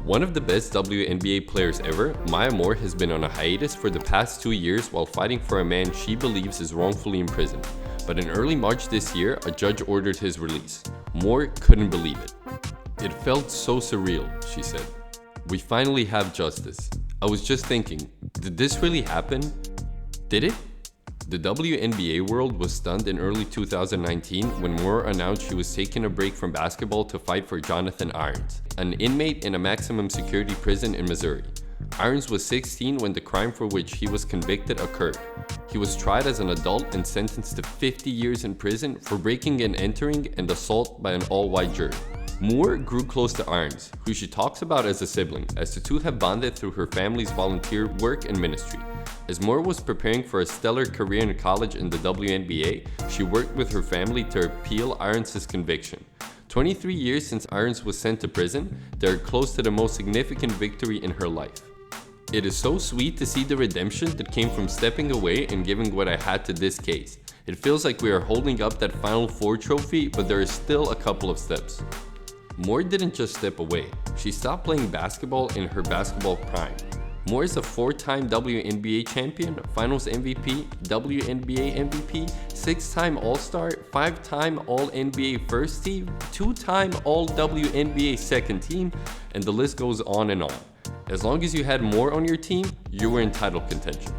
One of the best WNBA players ever, Maya Moore has been on a hiatus for the past 2 years while fighting for a man she believes is wrongfully imprisoned. But in early March this year, a judge ordered his release. Moore couldn't believe it. "It felt so surreal," she said. "We finally have justice. I was just thinking, did this really happen? Did it?" The WNBA world was stunned in early 2019 when Moore announced she was taking a break from basketball to fight for Jonathan Irons, an inmate in a maximum security prison in Missouri. Irons was 16 when the crime for which he was convicted occurred. He was tried as an adult and sentenced to 50 years in prison for breaking and entering and assault by an all-white jury. Moore grew close to Irons, who she talks about as a sibling, as the two have bonded through her family's volunteer work and ministry. As Moore was preparing for a stellar career in college in the WNBA, she worked with her family to appeal Irons' conviction. 23 years since Irons was sent to prison, they are close to the most significant victory in her life. "It is so sweet to see the redemption that came from stepping away and giving what I had to this case. It feels like we are holding up that Final Four trophy, but there is still a couple of steps." Moore didn't just step away. She stopped playing basketball in her basketball prime. Moore is a 4-time WNBA champion, Finals MVP, WNBA MVP, 6-time All-Star, 5-time All-NBA First Team, 2-time All-WNBA Second Team, and the list goes on and on. As long as you had Moore on your team, you were in title contention.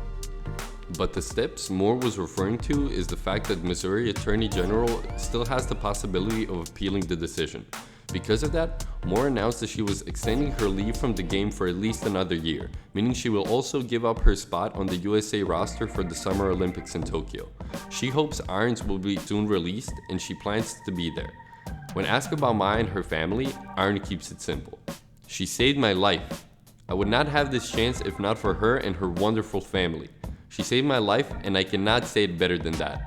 But the steps Moore was referring to is the fact that Missouri Attorney General still has the possibility of appealing the decision. Because of that, Moore announced that she was extending her leave from the game for at least another year, meaning she will also give up her spot on the USA roster for the Summer Olympics in Tokyo. She hopes Irons will be soon released, and she plans to be there. When asked about Maya and her family, Irons keeps it simple. "She saved my life. I would not have this chance if not for her and her wonderful family. She saved my life, and I cannot say it better than that."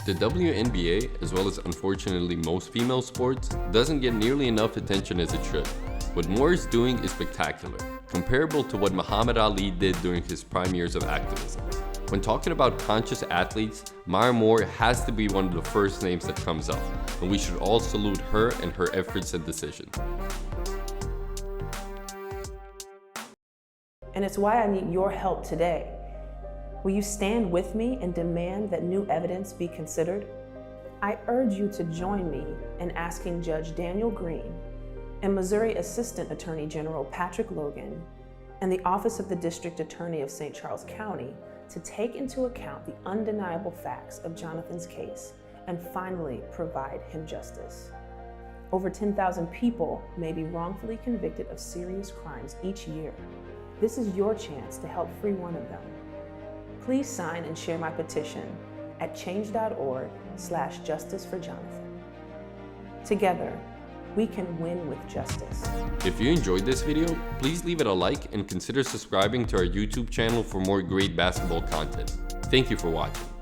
The WNBA, as well as unfortunately most female sports, doesn't get nearly enough attention as it should. What Moore is doing is spectacular, comparable to what Muhammad Ali did during his prime years of activism. When talking about conscious athletes, Maya Moore has to be one of the first names that comes up, and we should all salute her and her efforts and decisions. And it's why I need your help today. Will you stand with me and demand that new evidence be considered? I urge you to join me in asking Judge Daniel Green and Missouri Assistant Attorney General Patrick Logan and the Office of the District Attorney of St. Charles County to take into account the undeniable facts of Jonathan's case and finally provide him justice. Over 10,000 people may be wrongfully convicted of serious crimes each year. This is your chance to help free one of them. Please sign and share my petition at change.org/justiceforjonathan. Together, we can win with justice. If you enjoyed this video, please leave it a like and consider subscribing to our YouTube channel for more great basketball content. Thank you for watching.